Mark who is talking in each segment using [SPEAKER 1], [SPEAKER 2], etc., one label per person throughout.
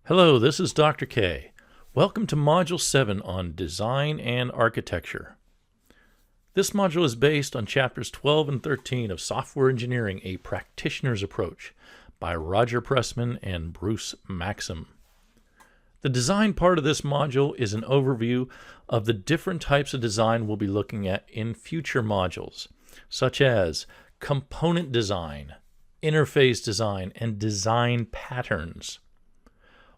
[SPEAKER 1] Hello, this is Dr. K. Welcome to Module 7 on Design and Architecture. This module is based on Chapters 12 and 13 of Software Engineering, a Practitioner's Approach by Roger Pressman and Bruce Maxim. The design part of this module is an overview of the different types of design we'll be looking at in future modules, such as component design, interface design, and design patterns.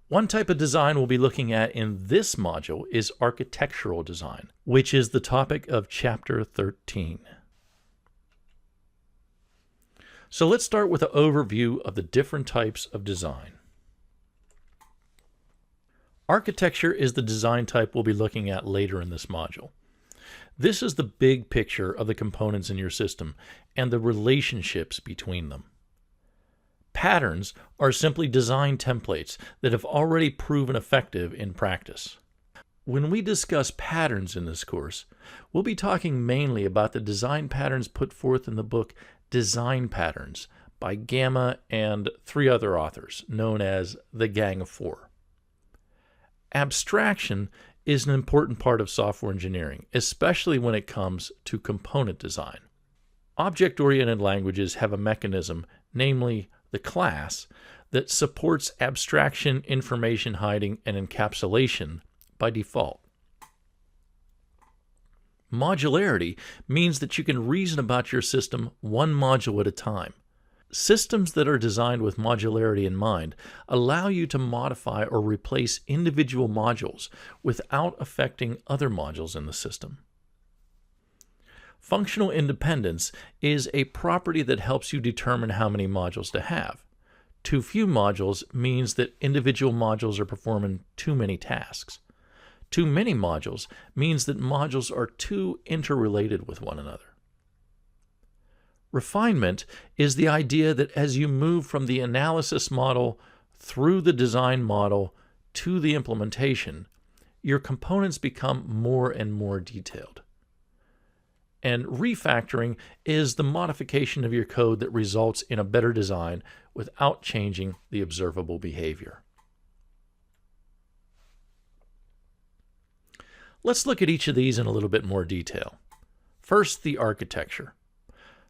[SPEAKER 1] One type of design we'll be looking at in this module is architectural design, which is the topic of Chapter 13. So let's start with an overview of the different types of design. Architecture is the design type we'll be looking at later in this module. This is the big picture of the components in your system and the relationships between them. Patterns are simply design templates that have already proven effective in practice. When we discuss patterns in this course, we'll be talking mainly about the design patterns put forth in the book Design Patterns by Gamma and 3 other authors, known as the Gang of 4. Abstraction is an important part of software engineering, especially when it comes to component design. Object-oriented languages have a mechanism, namely the class, that supports abstraction, information hiding, and encapsulation by default. Modularity means that you can reason about your system one module at a time. Systems that are designed with modularity in mind allow you to modify or replace individual modules without affecting other modules in the system. Functional independence is a property that helps you determine how many modules to have. Too few modules means that individual modules are performing too many tasks. Too many modules means that modules are too interrelated with one another. Refinement is the idea that as you move from the analysis model through the design model to the implementation, your components become more and more detailed. And refactoring is the modification of your code that results in a better design without changing the observable behavior. Let's look at each of these in a little bit more detail. First, the architecture.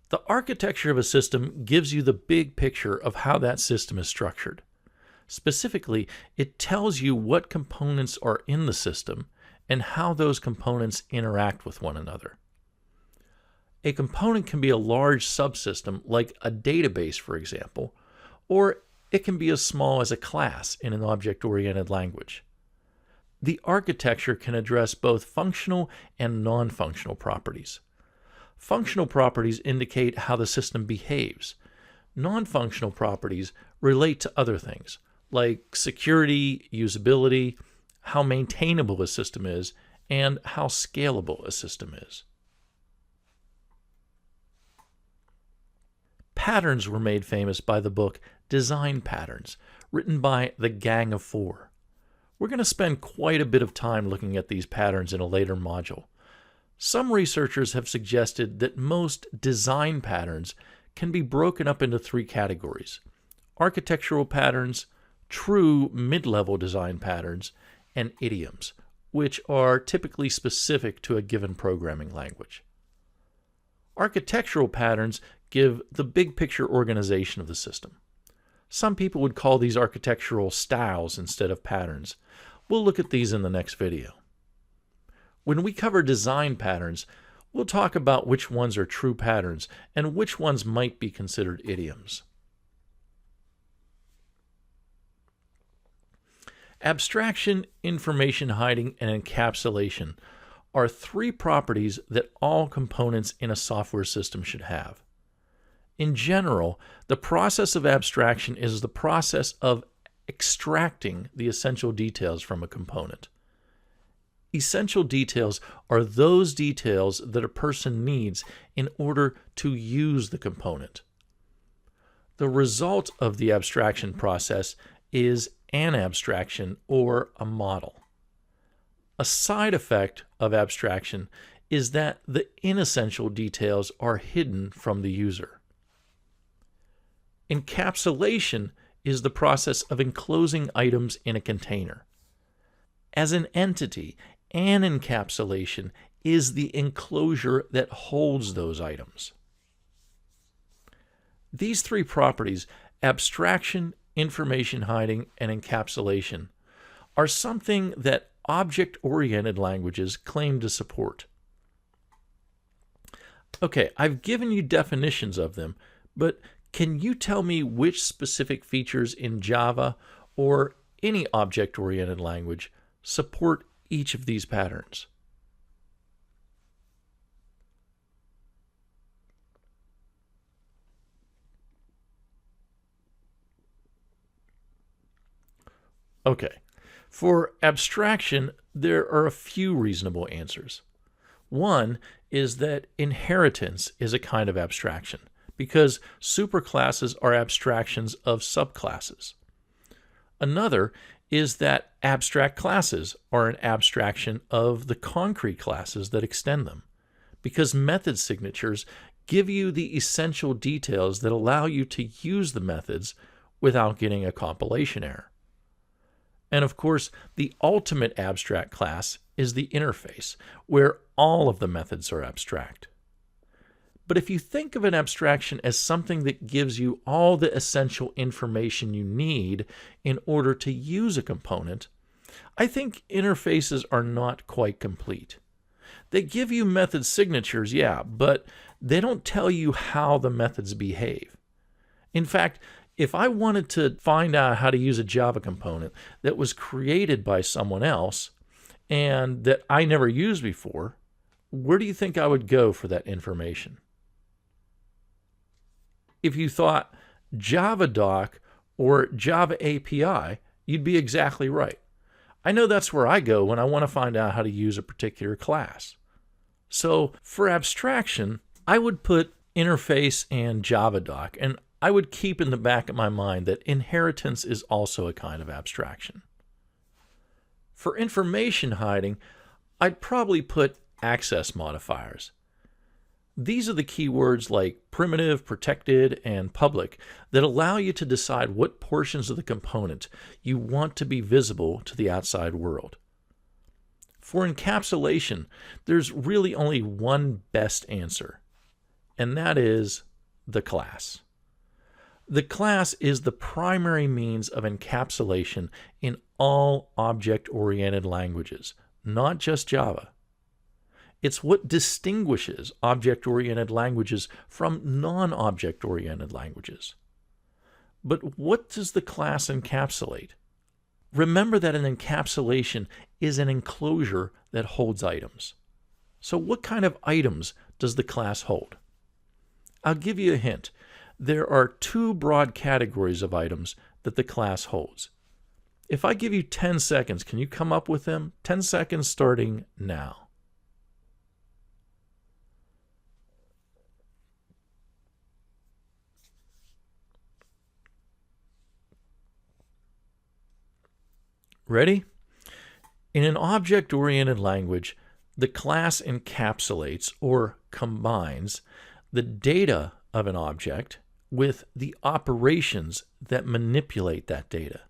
[SPEAKER 1] The architecture of a system gives you the big picture of how that system is structured. Specifically, it tells you what components are in the system and how those components interact with one another. A component can be a large subsystem like a database, for example, or it can be as small as a class in an object-oriented language. The architecture can address both functional and non-functional properties. Functional properties indicate how the system behaves. Non-functional properties relate to other things, like security, usability, how maintainable a system is, and how scalable a system is. Patterns were made famous by the book Design Patterns, written by the Gang of 4. We're going to spend quite a bit of time looking at these patterns in a later module. Some researchers have suggested that most design patterns can be broken up into 3 categories: architectural patterns, true mid-level design patterns, and idioms, which are typically specific to a given programming language. Architectural patterns give the big picture organization of the system. Some people would call these architectural styles instead of patterns. We'll look at these in the next video. When we cover design patterns, we'll talk about which ones are true patterns and which ones might be considered idioms. Abstraction, information hiding, and encapsulation are 3 properties that all components in a software system should have. In general, the process of abstraction is the process of extracting the essential details from a component. Essential details are those details that a person needs in order to use the component. The result of the abstraction process is an abstraction or a model. A side effect of abstraction is that the inessential details are hidden from the user. Encapsulation is the process of enclosing items in a container. As an entity, an encapsulation is the enclosure that holds those items. These three properties, abstraction, information hiding, and encapsulation, are something that object-oriented languages claim to support. Okay, I've given you definitions of them, but can you tell me which specific features in Java or any object-oriented language support each of these patterns? Okay, for abstraction, there are a few reasonable answers. One is that inheritance is a kind of abstraction, because superclasses are abstractions of subclasses. Another is that abstract classes are an abstraction of the concrete classes that extend them, because method signatures give you the essential details that allow you to use the methods without getting a compilation error. And of course, the ultimate abstract class is the interface, where all of the methods are abstract. But if you think of an abstraction as something that gives you all the essential information you need in order to use a component, I think interfaces are not quite complete. They give you method signatures, yeah, but they don't tell you how the methods behave. In fact, if I wanted to find out how to use a Java component that was created by someone else and that I never used before, where do you think I would go for that information? If you thought JavaDoc or Java API, you'd be exactly right. I know that's where I go when I want to find out how to use a particular class. So for abstraction, I would put interface and JavaDoc, and I would keep in the back of my mind that inheritance is also a kind of abstraction. For information hiding, I'd probably put access modifiers. These are the keywords like primitive, protected, and public that allow you to decide what portions of the component you want to be visible to the outside world. For encapsulation, there's really only one best answer, and that is the class. The class is the primary means of encapsulation in all object-oriented languages, not just Java. It's what distinguishes object-oriented languages from non-object-oriented languages. But what does the class encapsulate? Remember that an encapsulation is an enclosure that holds items. So what kind of items does the class hold? I'll give you a hint. There are two broad categories of items that the class holds. If I give you 10 seconds, can you come up with them? 10 seconds starting now. Ready? In an object-oriented language, the class encapsulates or combines the data of an object with the operations that manipulate that data.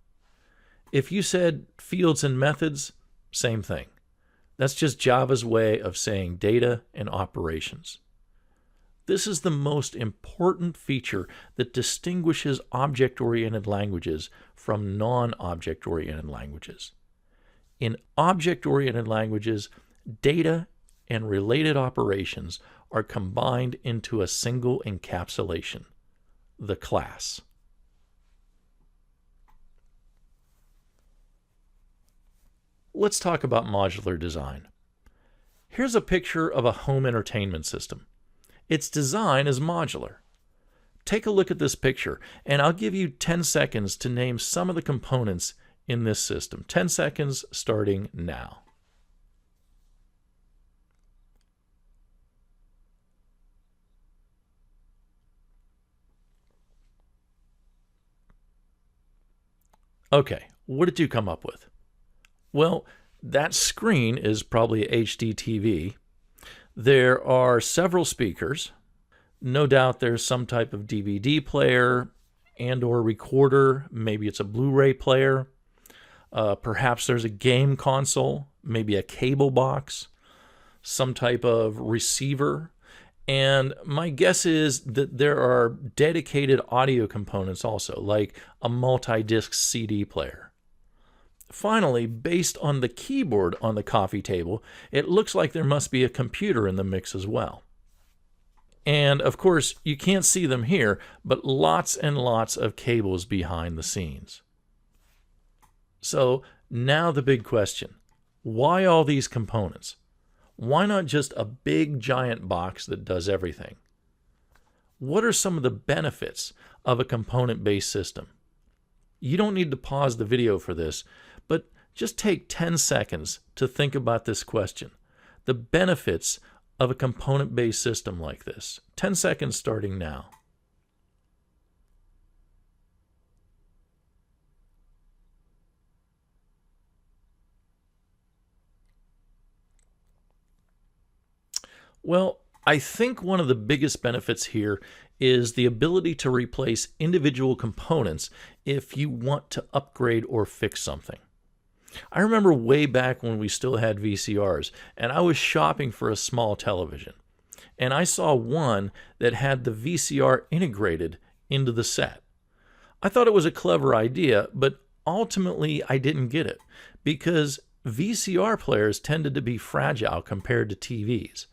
[SPEAKER 1] If you said fields and methods, same thing. That's just Java's way of saying data and operations. This is the most important feature that distinguishes object-oriented languages from non-object-oriented languages. In object-oriented languages, data and related operations are combined into a single encapsulation, the class. Let's talk about modular design. Here's a picture of a home entertainment system. Its design is modular. Take a look at this picture, and I'll give you 10 seconds to name some of the components in this system. 10 seconds starting now. Okay, what did you come up with? Well, that screen is probably a HD TV. There are several speakers. No doubt there's some type of DVD player, and or recorder. Maybe it's a Blu-ray player. Perhaps there's a game console, maybe a cable box, some type of receiver. And my guess is that there are dedicated audio components also, like a multi-disc CD player. Finally, based on the keyboard on the coffee table, it looks like there must be a computer in the mix as well. And of course, you can't see them here, but lots and lots of cables behind the scenes. So now the big question, why all these components? Why not just a big giant box that does everything? What are some of the benefits of a component-based system? You don't need to pause the video for this, but just take 10 seconds to think about this question. The benefits of a component-based system like this. 10 seconds starting now. Well, I think one of the biggest benefits here is the ability to replace individual components if you want to upgrade or fix something. I remember way back when we still had VCRs, and I was shopping for a small television. And I saw one that had the VCR integrated into the set. I thought it was a clever idea, but ultimately I didn't get it because VCR players tended to be fragile compared to TVs.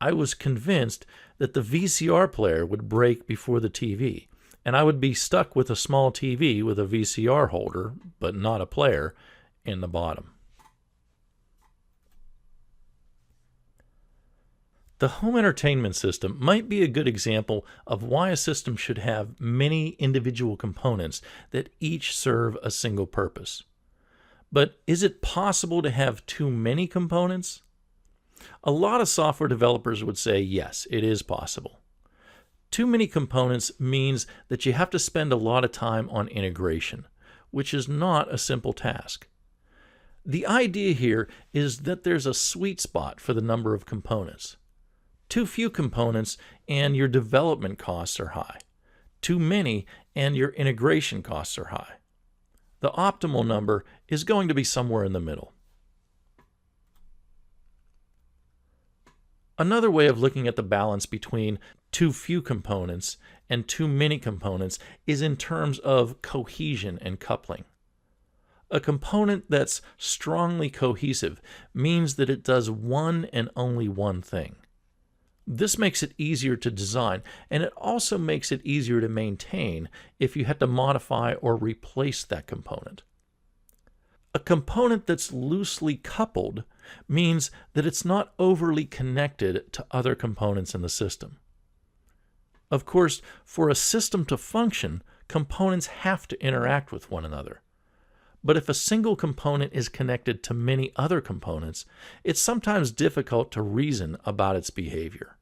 [SPEAKER 1] I was convinced that the VCR player would break before the TV, and I would be stuck with a small TV with a VCR holder, but not a player, in the bottom. The home entertainment system might be a good example of why a system should have many individual components that each serve a single purpose. But is it possible to have too many components? A lot of software developers would say yes, it is possible. Too many components means that you have to spend a lot of time on integration, which is not a simple task. The idea here is that there's a sweet spot for the number of components. Too few components and your development costs are high. Too many and your integration costs are high. The optimal number is going to be somewhere in the middle. Another way of looking at the balance between too few components and too many components is in terms of cohesion and coupling. A component that's strongly cohesive means that it does one and only one thing. This makes it easier to design, and it also makes it easier to maintain if you had to modify or replace that component. A component that's loosely coupled means that it's not overly connected to other components in the system. Of course, for a system to function, components have to interact with one another. But if a single component is connected to many other components, it's sometimes difficult to reason about its behavior.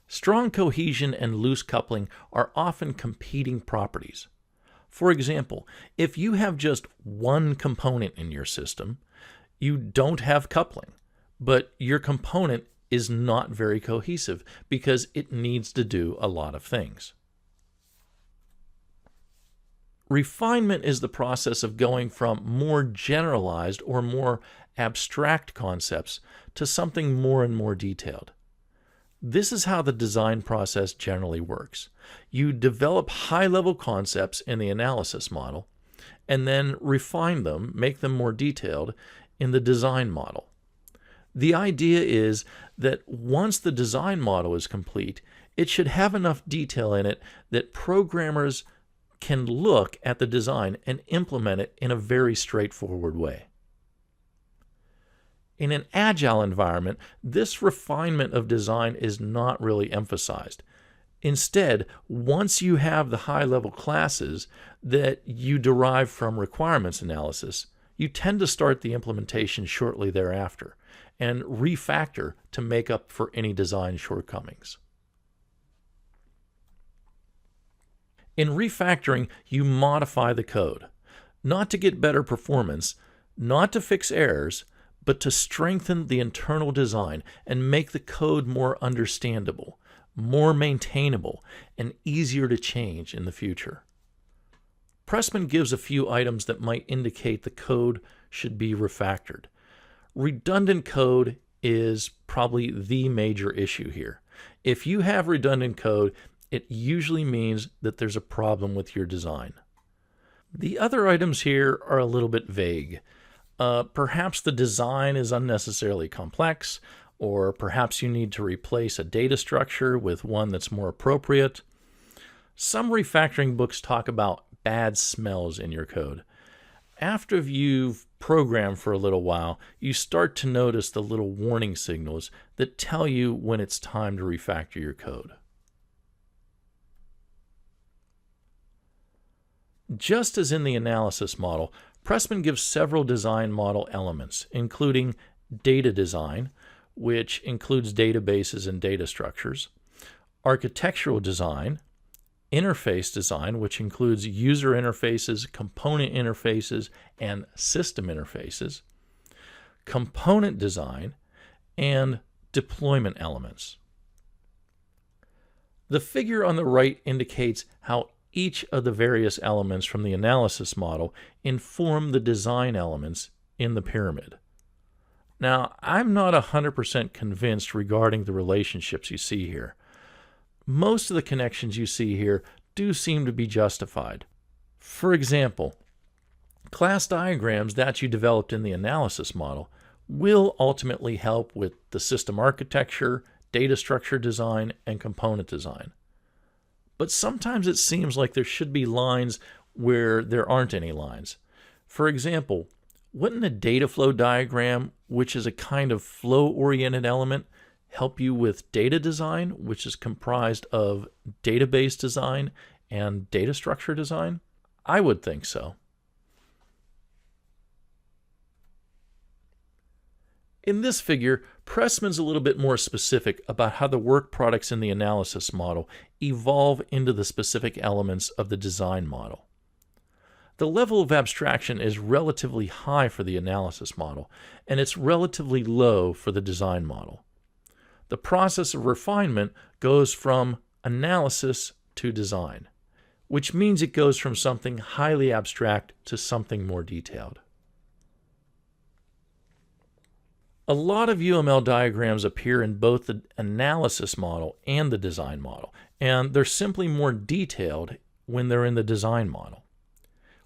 [SPEAKER 1] Strong cohesion and loose coupling are often competing properties. For example, if you have just one component in your system, you don't have coupling, but your component is not very cohesive because it needs to do a lot of things. Refinement is the process of going from more generalized or more abstract concepts to something more and more detailed. This is how the design process generally works. You develop high-level concepts in the analysis model, and then refine them, make them more detailed in the design model. The idea is that once the design model is complete, it should have enough detail in it that programmers can look at the design and implement it in a very straightforward way. In an agile environment, this refinement of design is not really emphasized. Instead, once you have the high-level classes that you derive from requirements analysis, you tend to start the implementation shortly thereafter and refactor to make up for any design shortcomings. In refactoring, you modify the code, not to get better performance, not to fix errors, but to strengthen the internal design and make the code more understandable, more maintainable, and easier to change in the future. Pressman gives a few items that might indicate the code should be refactored. Redundant code is probably the major issue here. If you have redundant code, it usually means that there's a problem with your design. The other items here are a little bit vague. Perhaps the design is unnecessarily complex, or perhaps you need to replace a data structure with one that's more appropriate. Some refactoring books talk about bad smells in your code. After you've programmed for a little while, you start to notice the little warning signals that tell you when it's time to refactor your code. Just as in the analysis model, Pressman gives several design model elements, including data design, which includes databases and data structures, architectural design, interface design, which includes user interfaces, component interfaces, and system interfaces, component design, and deployment elements. The figure on the right indicates how each of the various elements from the analysis model inform the design elements in the pyramid. Now, I'm not 100% convinced regarding the relationships you see here. Most of the connections you see here do seem to be justified. For example, class diagrams that you developed in the analysis model will ultimately help with the system architecture, data structure design, and component design. But sometimes it seems like there should be lines where there aren't any lines. For example, wouldn't a data flow diagram, which is a kind of flow-oriented element, help you with data design, which is comprised of database design and data structure design? I would think so. In this figure, Pressman's a little bit more specific about how the work products in the analysis model evolve into the specific elements of the design model. The level of abstraction is relatively high for the analysis model, and it's relatively low for the design model. The process of refinement goes from analysis to design, which means it goes from something highly abstract to something more detailed. A lot of UML diagrams appear in both the analysis model and the design model, and they're simply more detailed when they're in the design model.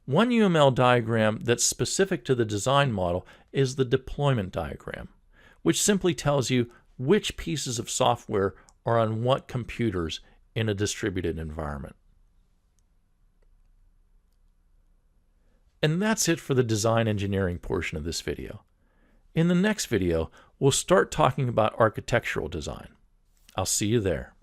[SPEAKER 1] One UML diagram that's specific to the design model is the deployment diagram, which simply tells you which pieces of software are on what computers in a distributed environment. And that's it for the design engineering portion of this video. In the next video, we'll start talking about architectural design. I'll see you there.